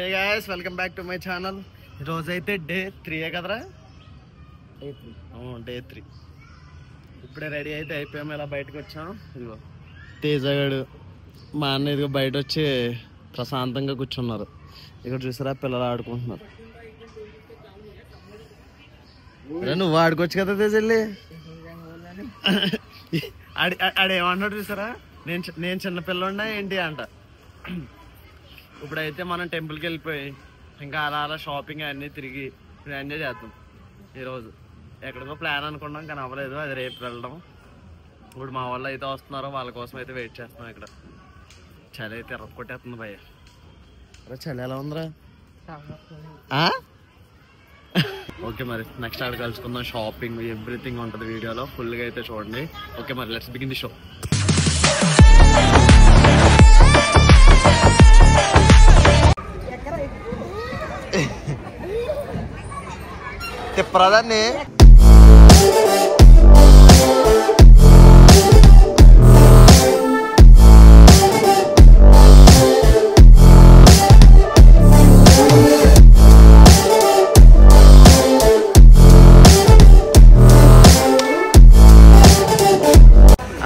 Hey guys welcome back to my channel. ఈరోజైతే day 3 కదరా, day 3. ఇప్పుడే రెడీ అయితే అయిపోయాము, ఇలా బయటకు వచ్చాం. ఇదిగో తేజగాడు మా అన్న ఇదిగో బయట వచ్చి ప్రశాంతంగా కూర్చున్నారు. ఇక్కడ చూసారా పిల్లలు ఆడుకుంటున్నారు. నువ్వు ఆడుకోవచ్చు కదా తేజల్లి. ఆడేమంటున్నాడు చూసారా, నేను చిన్నపిల్లన్నా ఏంటి అంట. ఇప్పుడైతే మనం టెంపుల్కి వెళ్ళిపోయి ఇంకా అలా షాపింగ్ అన్నీ తిరిగి ఎంజాయ్ చేద్దాం. ఈరోజు ఎక్కడికో ప్లాన్ అనుకున్నాం కానీ అవ్వలేదు, అది రేపు వెళ్ళడం. ఇప్పుడు మా వాళ్ళు అయితే వస్తున్నారో వాళ్ళ కోసం అయితే వెయిట్ చేస్తున్నాం. ఇక్కడ చలి అయితే కొట్టేస్తుంది భయ్య. అరే చలి ఎలా ఉందిరా? ఓకే మరి నెక్స్ట్ ఆడ కలుసుకుందాం. షాపింగ్ ఎవ్రీథింగ్ ఉంటుంది వీడియోలో, ఫుల్గా అయితే చూడండి. ఓకే మరి లెట్స్ బిగిన్ ది షో. తిప్పరాదాన్ని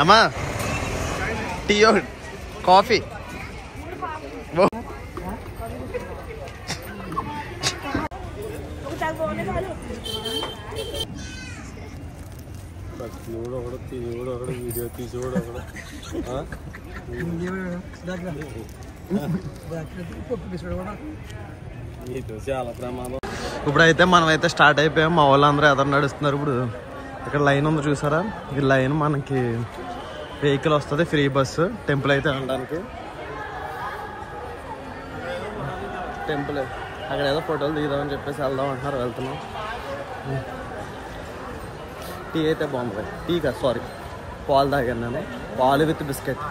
అమ్మా టీ కాఫీ. వీడియో తీసి చాలా ప్రమాదం. ఇప్పుడైతే మనమైతే స్టార్ట్ అయిపోయాం. మా వాళ్ళందరూ ఎదురు నడుస్తున్నారు. ఇప్పుడు ఇక్కడ లైన్ ఉంది చూసారా, ఈ లైన్ మనకి వెహికల్ వస్తుంది, ఫ్రీ బస్సు టెంపుల్ అయితే వెళ్ళడానికి. టెంపుల్ అక్కడ ఏదో ఫోటోలు దిగుదామని చెప్పేసి వెళ్దాం అంటున్నారు, వెళ్తున్నాం. టీ అయితే బాగుంది. టీ కాదు సారీ, పాలు తాగాను నేను, పాలు విత్ బిస్కెట్.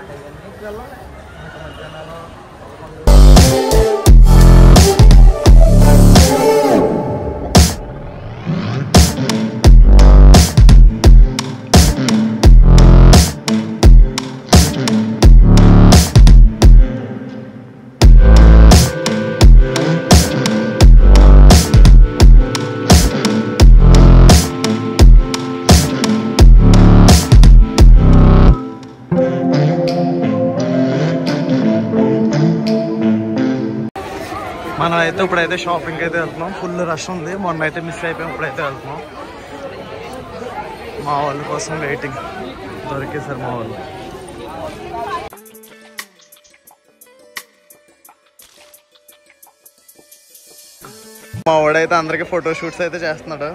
మనం అయితే ఇప్పుడైతే షాపింగ్ అయితే వెళ్తున్నాం. ఫుల్ రష్ ఉంది, మొన్న అయితే మిస్ అయిపోయాం. ఇప్పుడైతే వెళ్తున్నాం. మా వాళ్ళ కోసం వెయిటింగ్. దొరికేసారు మా వాళ్ళు. మా వాడైతే అందరికి ఫోటో షూట్స్ అయితే చేస్తున్నాడు.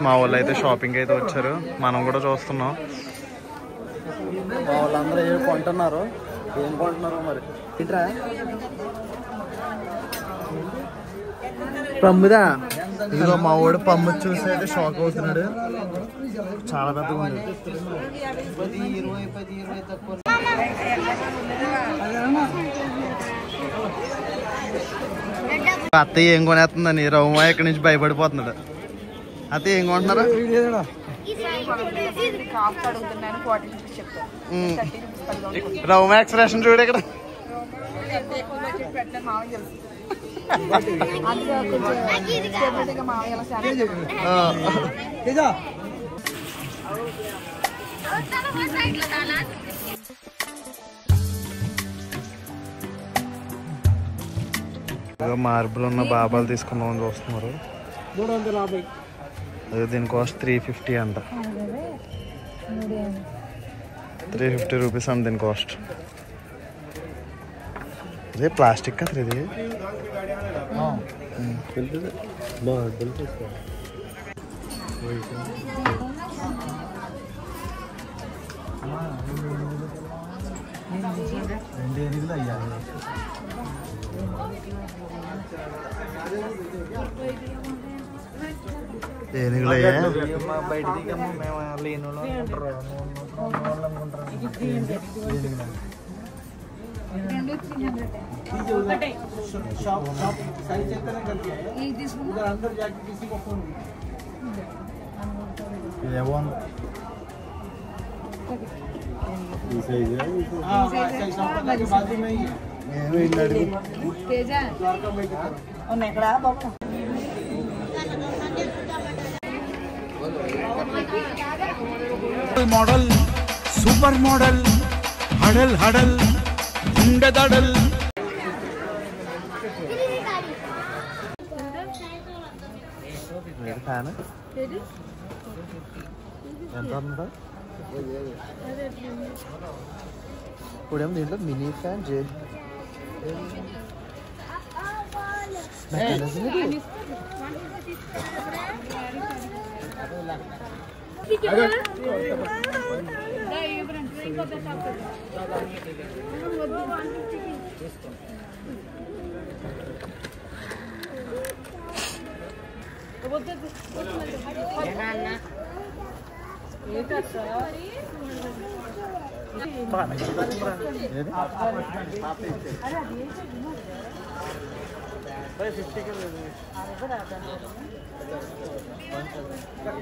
మా వాళ్ళు అయితే షాపింగ్ అయితే వచ్చారు, మనం కూడా చూస్తున్నాం. మా వాళ్ళందరూ ఏం కొంటున్నారు, ఏం కొంటున్నారు మరి ఇట్రా. పమ్ముదా, ఇదిగో మా వాడు పమ్ము చూసి అయితే షాక్ అవుతున్నాడు. చాలా పెద్దగా ఉంది. అత్తయ్య ఏం కొనేస్తుందని రౌమా ఇక్కడి నుంచి భయపడిపోతున్నాడు. అత్తయ్య ఏం కొంటున్నారా? రౌమా ఎక్స్ప్రెషన్ చూడు ఇక్కడ. మార్బుల్ ఉన్న బాబాలు తీసుకుందామని చూస్తున్నారు. దీని కాస్ట్ 350 అంట. 350 రూపీస్ అంట దీని కాస్ట్. అదే ప్లాస్టిక్ కదా ఇది. ఏనుగులయ్యా బయట దిగము మేము లేను. बाजू में ही है। मॉडल सुपर मॉडल हडल हडल दडल ఫ్యాన్ ఎంత ఉందా ఇప్పుడేమో దీంట్లో మినీ ఫ్యాన్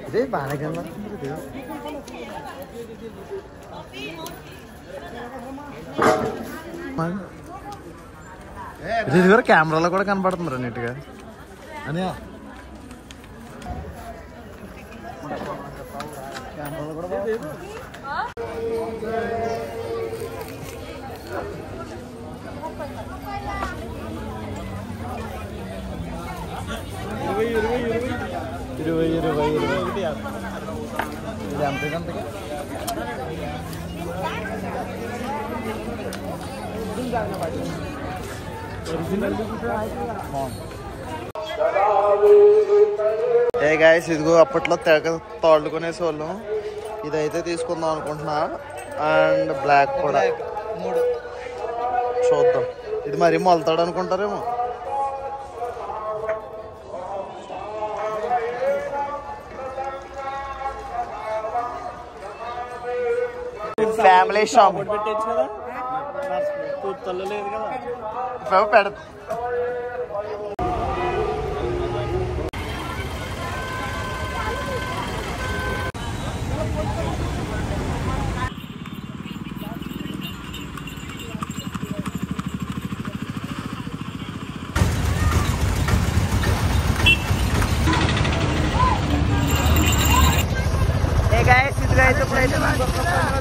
ఇదే బాగా కనబడుతుంది ఇది కూడా కెమెరాలో కూడా కనబడుతుంది నీట్గా అని కెమెరాలో కూడా ఇరవై ఒకటి ఇది ఎంతగా ఏ గాయస్ ఇదిగో అప్పట్లో తెగ తోడుకునేసేవాళ్ళం ఇదైతే తీసుకుందాం అనుకుంటున్నా అండ్ బ్లాక్ కూడా చూద్దాం ఇది మరీ మొలతాడు అనుకుంటారేమో ఫ్యామిలీ షాప్ పెట్టచ్చు కదా తల్లలేదు కదా పెడ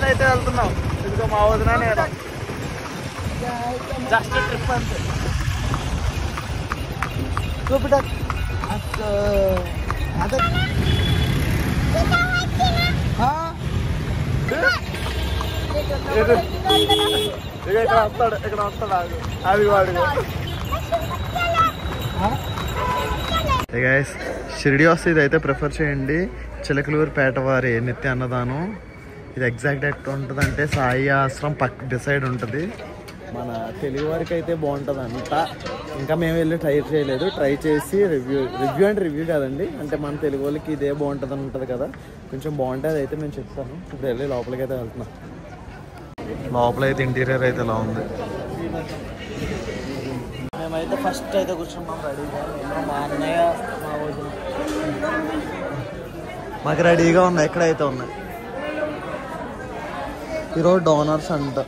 అయితే వెళ్తున్నాం ఇదిగో మా వదిన నేను జస్ట్ ట్రిప్ అంతే చూపిట ఇక్కడ వస్తాడు అది వాడు షిరిడి వస్తే ఇదైతే ప్రిఫర్ చేయండి చిలకలూరు పేటవారి నిత్య అన్నదానం ఇది ఎగ్జాక్ట్ ఎట్లా ఉంటుంది అంటే సాయి ఆశ్రమం పక్క డిసైడ్ ఉంటుంది మన తెలుగు వారికి అయితే బాగుంటుంది అంతా ఇంకా మేము వెళ్ళి ట్రై చేయలేదు ట్రై చేసి రివ్యూ అంటే రివ్యూ కాదండి అంటే మన తెలుగు వాళ్ళకి ఇదే బాగుంటుంది అని ఉంటుంది కదా కొంచెం బాగుంటుంది అయితే మేము చెప్తాను ఇప్పుడు వెళ్ళి లోపలికి అయితే వెళ్తున్నాం లోపల అయితే ఇంటీరియర్ అయితే ఎలా ఉంది మేమైతే ఫస్ట్ అయితే కూర్చున్నాం రెడీగా మా అన్నయ్య మా వదిన మాకు రెడీగా ఉన్నాయి ఎక్కడైతే ఉన్నాయి ఈరోజు డోనర్స్ అంట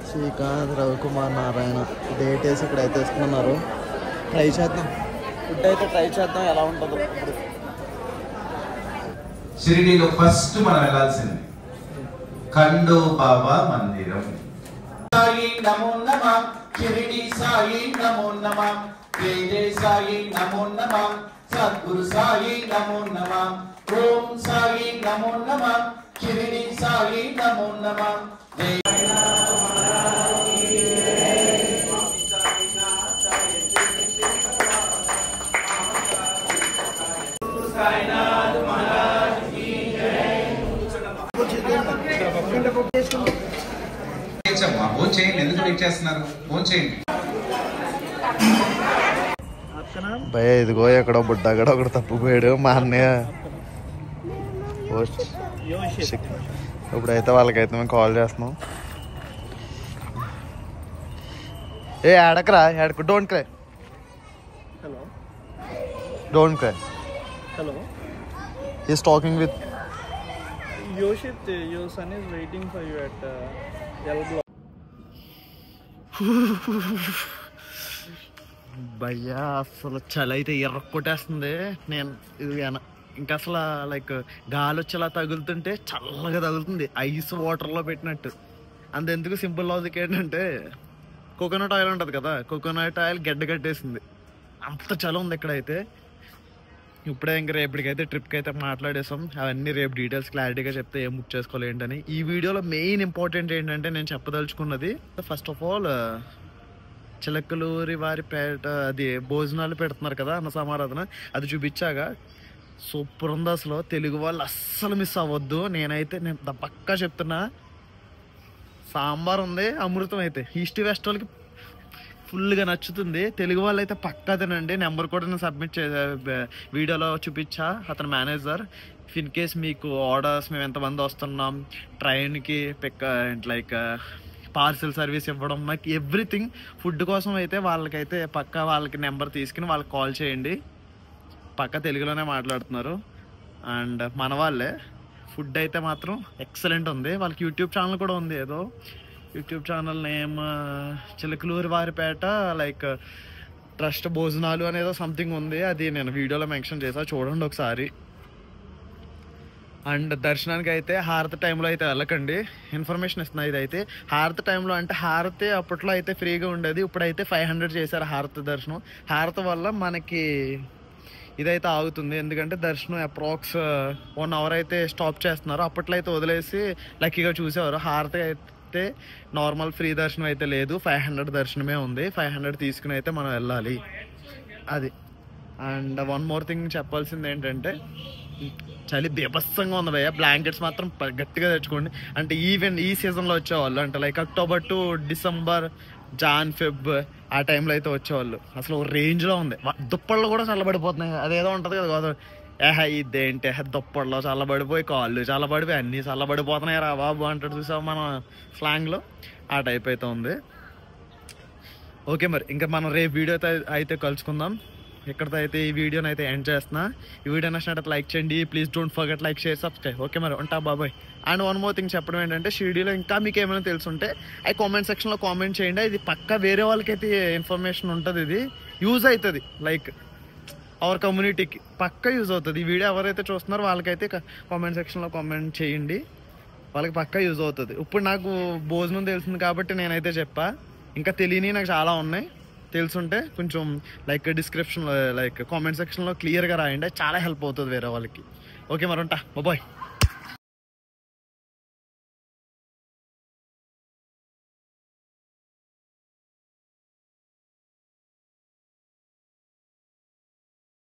శ్రీకాంత్ రవికుమార్ నారాయణ డేట్ వేసి ఇక్కడైతే ఇస్తున్నారు ట్రై చేద్దాం ఫుడ్ అయితే ట్రై చేద్దాం ఎలా ఉంటుందో ఇప్పుడు షిరిడీలో ఫస్ట్ మనం వెళ్ళాల్సింది ఖండో బాబా మందిరం సాయి నమో నమః షిరిడి సాయి నమో నమః జయ సాయి నమో నమః సద్గురు సాయి నమో నమః ఓం సాయి నమో నమః షిరిడి సాయి నమో నమః ఫోన్ చేయండి ఎందుకు వెయిట్ చేస్తున్నారు ఫోన్ చేయండి భయ ఇదిగో ఎక్కడో బుడ్డగడ ఒకటి తప్పిపోయాడు మా అన్నయ్య ఇప్పుడైతే వాళ్ళకైతే మేము కాల్ చేస్తున్నాం ఏ అడకరా అడకు don't cry hello don't cry hello is talking with Yoshit, your son is waiting for you at L block. భయ్యా అసలు చలి అయితే ఎర్రకొట్టేస్తుంది. నేను ఇది ఇంకా అసలు లైక్ గాలి వచ్చేలా తగులుతుంటే చల్లగా తగులుతుంది, ఐస్ వాటర్లో పెట్టినట్టు. అంతెందుకు సింపుల్ లాజిక్ ఏంటంటే కోకోనట్ ఆయిల్ ఉంటుంది కదా, కోకోనట్ ఆయిల్ గడ్డ కట్టేసింది, అంత చలి ఉంది ఇక్కడైతే. ఇప్పుడే ఇంకా రేపటికైతే ట్రిప్కి అయితే మాట్లాడేసాం. అవన్నీ రేపు డీటెయిల్స్ క్లారిటీగా చెప్తే ఏం బుక్ చేసుకోవాలి ఏంటని. ఈ వీడియోలో మెయిన్ ఇంపార్టెంట్ ఏంటంటే నేను చెప్పదలుచుకున్నది, ఫస్ట్ ఆఫ్ ఆల్ చిలకలూరి వారి పేట అది భోజనాలు పెడుతున్నారు కదా అన్న సమారాధన, అది చూపించాక సూపర్ ఉంది అసలు. తెలుగు వాళ్ళు అస్సలు మిస్ అవ్వద్దు. నేను పక్కా చెప్తున్నా, సాంబార్ ఉంది అమృతం. అయితే ఈస్ట్ వెస్ట్ వాళ్ళకి ఫుల్గా నచ్చుతుంది. తెలుగు వాళ్ళు అయితే పక్కా తినండి. నెంబర్ కూడా నేను సబ్మిట్ వీడియోలో చూపించా, అతను మేనేజర్. ఇన్ కేస్ మీకు ఆర్డర్స్, మేము ఎంతమంది వస్తున్నాం, ట్రైన్కి లైక్ పార్సిల్ సర్వీస్ ఇవ్వడం, నాకు ఎవ్రీథింగ్ ఫుడ్ కోసం అయితే వాళ్ళకైతే పక్కా వాళ్ళకి నెంబర్ తీసుకుని వాళ్ళకి కాల్ చేయండి. పక్కా తెలుగులోనే మాట్లాడుతున్నారు. అండ్ మన వాళ్ళే. ఫుడ్ అయితే మాత్రం ఎక్సలెంట్ ఉంది. వాళ్ళకి యూట్యూబ్ ఛానల్ కూడా ఉంది, ఏదో YouTube channel name Chilakaluri Varipeta like trust భోజనాలు అనేదో సంథింగ్ ఉంది. అది నేను వీడియోలో మెన్షన్ చేసా, చూడండి ఒకసారి. అండ్ దర్శనానికి అయితే హారతి టైంలో అయితే వెళ్ళకండి, ఇన్ఫర్మేషన్ ఇస్తున్నా. ఇదైతే హారతి టైంలో అంటే హారతి అప్పట్లో అయితే ఫ్రీగా ఉండేది, ఇప్పుడైతే 500 చేశారు హారతి దర్శనం. హారతి వల్ల మనకి ఇదైతే ఆగుతుంది, ఎందుకంటే దర్శనం అప్రాక్స్ 1 అవర్ అయితే స్టాప్ చేస్తున్నారు. అప్పట్లో అయితే వదిలేసి లక్కీగా చూసేవారు. హారతి అయితే నార్మల్ ఫ్రీ దర్శనం అయితే లేదు, 500 దర్శనమే ఉంది. 500 తీసుకుని అయితే మనం వెళ్ళాలి, అది. అండ్ వన్ మోర్ థింగ్ చెప్పాల్సింది ఏంటంటే, చలి బీభత్సంగా ఉంది భయ్య. బ్లాంకెట్స్ మాత్రం గట్టిగా తెచ్చుకోండి. అంటే ఈవెన్ ఈ సీజన్లో వచ్చేవాళ్ళు, అంటే like October to December, Jan, Feb ఆ టైంలో అయితే వచ్చేవాళ్ళు. అసలు ఒక రేంజ్లో ఉంది. దుప్పళ్ళు కూడా చల్లబడిపోతున్నాయి. అదేదో ఉంటుంది కదా, ఇదేంటి దుప్పట్లో చల్లబడిపోయి, కాళ్ళు చల్లబడిపోయి, అన్నీ చల్లబడిపోతున్నాయి రా బాబు అంటాడు చూసావు మన స్లాంగ్లో, ఆ టైప్ అయితే ఉంది. ఓకే, మరి ఇంకా మనం రేపు వీడియో అయితే కలుసుకుందాం. ఇక్కడితో అయితే ఈ వీడియోని అయితే ఎండ్ చేస్తున్నా. ఈ వీడియో నచ్చినట్టు లైక్ చేయండి, please don't forget like, share, subscribe. Okay, మరి ఉంటా బాబాయ్. అండ్ వన్ మోర్ థింగ్ చెప్పడం ఏంటంటే, షిరిడీలో ఇంకా మీకు ఏమైనా తెలుసుంటే అది కామెంట్ సెక్షన్లో కామెంట్ చేయండి. ఇది పక్కా వేరే వాళ్ళకైతే ఇన్ఫర్మేషన్ ఉంటుంది, ఇది యూజ్ అవుతుంది, లైక్ అవర్ కమ్యూనిటీకి పక్కా యూజ్ అవుతుంది. ఈ వీడియో ఎవరైతే చూస్తున్నారో వాళ్ళకైతే కామెంట్ సెక్షన్లో కామెంట్ చేయండి, వాళ్ళకి పక్కా యూజ్ అవుతుంది. ఇప్పుడు నాకు భోజనం తెలిసింది కాబట్టి నేనైతే చెప్పా, ఇంకా తెలియని నాకు చాలా ఉన్నాయి. తెలుసుంటే కొంచెం లైక్ డిస్క్రిప్షన్లో లైక్ కామెంట్ సెక్షన్లో క్లియర్గా రాయండి, చాలా హెల్ప్ అవుతుంది వేరే వాళ్ళకి. ఓకే, మరి ఉంటా బాబాయ్.